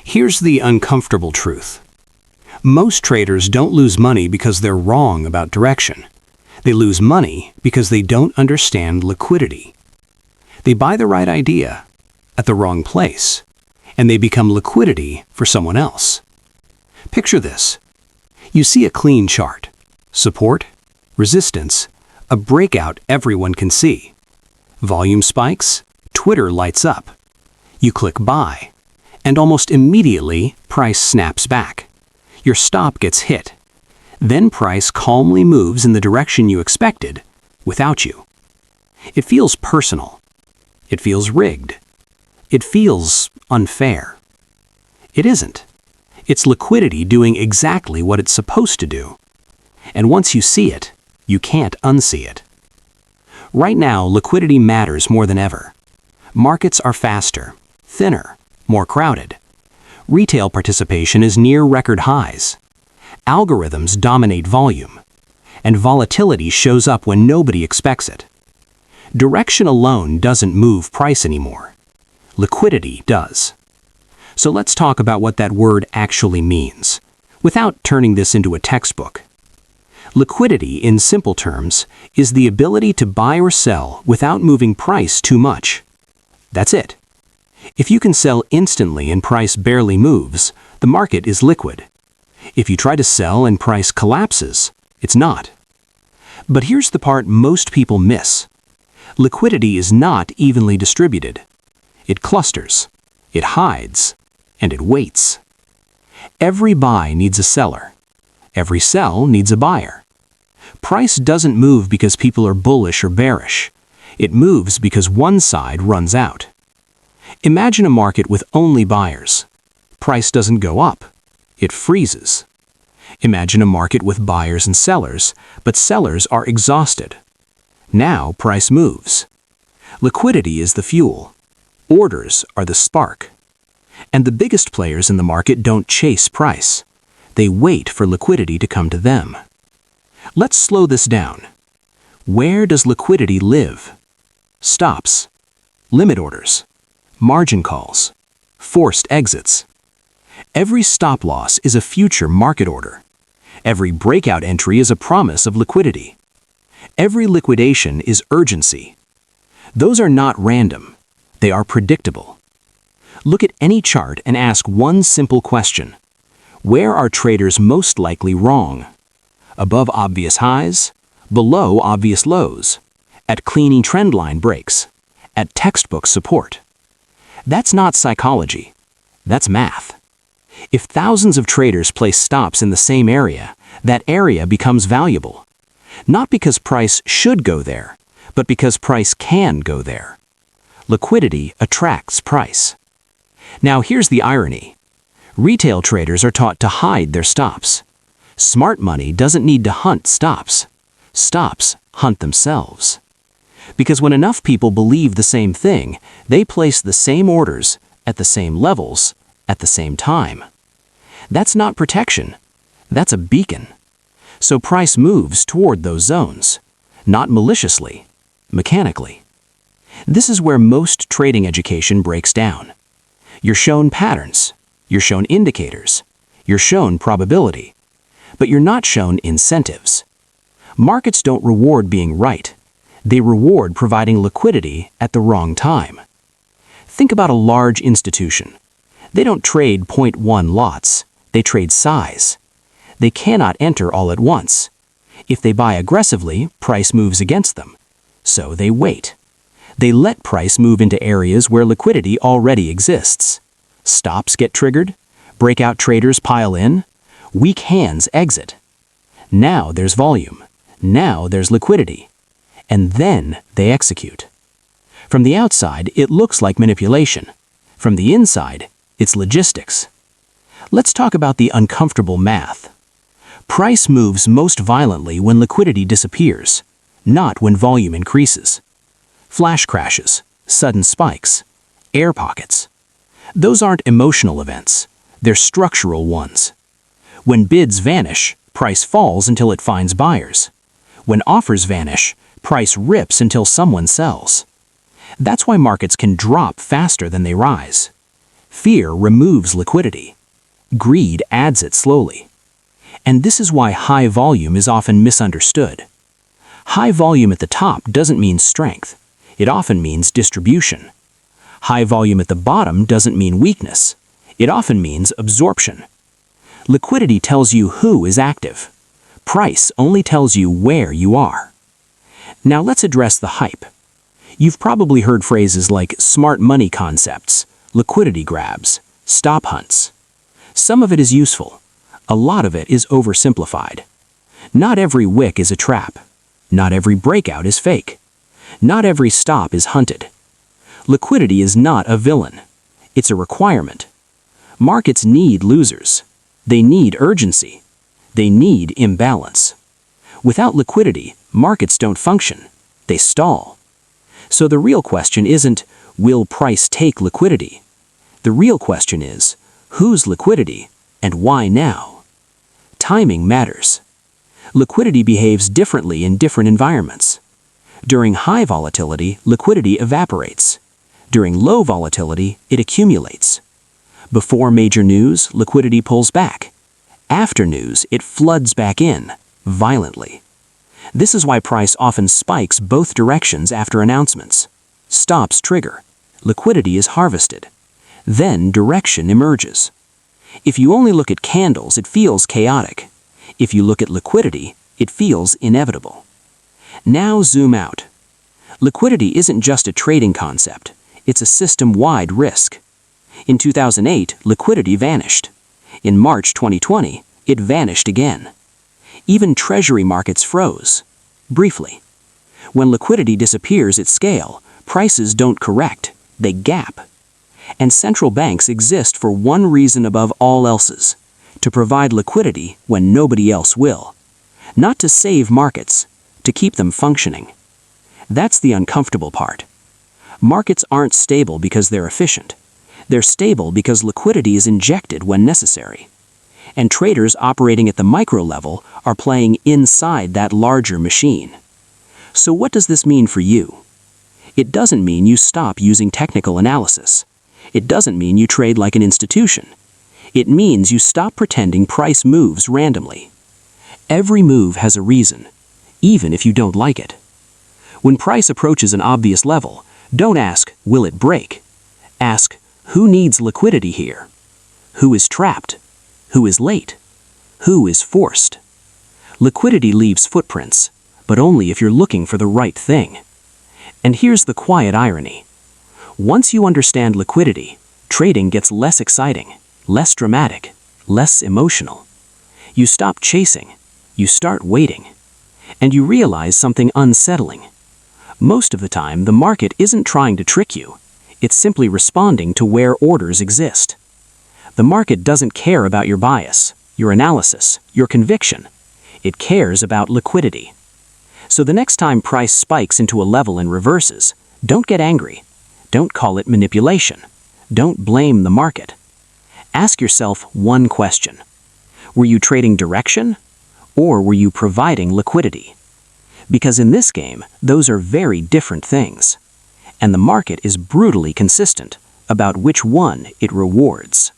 Here's the uncomfortable truth. Most traders don't lose money because they're wrong about direction. They lose money because they don't understand liquidity. They buy the right idea at the wrong place, and they become liquidity for someone else. Picture this. You see a clean chart. Support, resistance, a breakout everyone can see. Volume spikes, Twitter lights up. You click buy, and almost immediately price snaps back. Your stop gets hit. Then price calmly moves in the direction you expected without you. It feels personal. It feels rigged. It feels unfair. It isn't. It's liquidity doing exactly what it's supposed to do. And once you see it, you can't unsee it. Right now, liquidity matters more than ever. Markets are faster, thinner, more crowded. Retail participation is near record highs. Algorithms dominate volume, and volatility shows up when nobody expects it. Direction alone doesn't move price anymore. Liquidity does. So let's talk about what that word actually means, without turning this into a textbook. Liquidity, in simple terms, is the ability to buy or sell without moving price too much. That's it. If you can sell instantly and price barely moves, the market is liquid. If you try to sell and price collapses, it's not. But here's the part most people miss. Liquidity is not evenly distributed. It clusters, it hides, and it waits. Every buy needs a seller. Every sell needs a buyer. Price doesn't move because people are bullish or bearish. It moves because one side runs out. Imagine a market with only buyers. Price doesn't go up. It freezes. Imagine a market with buyers and sellers, but sellers are exhausted. Now price moves. Liquidity is the fuel. Orders are the spark. And the biggest players in the market don't chase price. They wait for liquidity to come to them. Let's slow this down. Where does liquidity live? Stops, limit orders, margin calls, forced exits. Every stop loss is a future market order. Every breakout entry is a promise of liquidity. Every liquidation is urgency. Those are not random. They are predictable. Look at any chart and ask one simple question. Where are traders most likely wrong? Above obvious highs? Below obvious lows? At cleaning trendline breaks? At textbook support? That's not psychology. That's math. If thousands of traders place stops in the same area, that area becomes valuable. Not because price should go there, but because price can go there. Liquidity attracts price. Now here's the irony. Retail traders are taught to hide their stops. Smart money doesn't need to hunt stops. Stops hunt themselves. Because when enough people believe the same thing, they place the same orders at the same levels at the same time. That's not protection. That's a beacon. So price moves toward those zones, not maliciously, mechanically. This is where most trading education breaks down. You're shown patterns. You're shown indicators. You're shown probability. But you're not shown incentives. Markets don't reward being right. They reward providing liquidity at the wrong time. Think about a large institution. They don't trade 0.1 lots. They trade size. They cannot enter all at once. If they buy aggressively, price moves against them. So they wait. They let price move into areas where liquidity already exists. Stops get triggered. Breakout traders pile in. Weak hands exit. Now there's volume. Now there's liquidity. And then they execute. From the outside, it looks like manipulation. From the inside, it's logistics. Let's talk about the uncomfortable math. Price moves most violently when liquidity disappears, not when volume increases. Flash crashes, sudden spikes, air pockets. Those aren't emotional events. They're structural ones. When bids vanish, price falls until it finds buyers. When offers vanish, price rips until someone sells. That's why markets can drop faster than they rise. Fear removes liquidity. Greed adds it slowly. And this is why high volume is often misunderstood. High volume at the top doesn't mean strength. It often means distribution. High volume at the bottom doesn't mean weakness. It often means absorption. Liquidity tells you who is active. Price only tells you where you are. Now let's address the hype. You've probably heard phrases like smart money concepts, liquidity grabs, stop hunts. Some of it is useful. A lot of it is oversimplified. Not every wick is a trap. Not every breakout is fake. Not every stop is hunted. Liquidity is not a villain. It's a requirement. Markets need losers. They need urgency. They need imbalance. Without liquidity, markets don't function. They stall. So the real question isn't, will price take liquidity? The real question is, whose liquidity and why now? Timing matters. Liquidity behaves differently in different environments. During high volatility, liquidity evaporates. During low volatility, it accumulates. Before major news, liquidity pulls back. After news, it floods back in, violently. This is why price often spikes both directions after announcements. Stops trigger. Liquidity is harvested. Then direction emerges. If you only look at candles, it feels chaotic. If you look at liquidity, it feels inevitable. Now zoom out. Liquidity isn't just a trading concept. It's a system-wide risk. In 2008, liquidity vanished. In March 2020, it vanished again. Even treasury markets froze. Briefly. When liquidity disappears at scale, prices don't correct, they gap. And central banks exist for one reason above all else's: to provide liquidity when nobody else will. Not to save markets, to keep them functioning. That's the uncomfortable part. Markets aren't stable because they're efficient. They're stable because liquidity is injected when necessary. And traders operating at the micro level are playing inside that larger machine. So what does this mean for you? It doesn't mean you stop using technical analysis. It doesn't mean you trade like an institution. It means you stop pretending price moves randomly. Every move has a reason, even if you don't like it. When price approaches an obvious level, don't ask, will it break? Ask, who needs liquidity here? Who is trapped? Who is late? Who is forced? Liquidity leaves footprints, but only if you're looking for the right thing. And here's the quiet irony. Once you understand liquidity, trading gets less exciting, less dramatic, less emotional. You stop chasing, you start waiting, and you realize something unsettling. Most of the time, the market isn't trying to trick you. It's simply responding to where orders exist. The market doesn't care about your bias, your analysis, your conviction. It cares about liquidity. So the next time price spikes into a level and reverses, don't get angry. Don't call it manipulation. Don't blame the market. Ask yourself one question. Were you trading direction, or were you providing liquidity? Because in this game, those are very different things. And the market is brutally consistent about which one it rewards.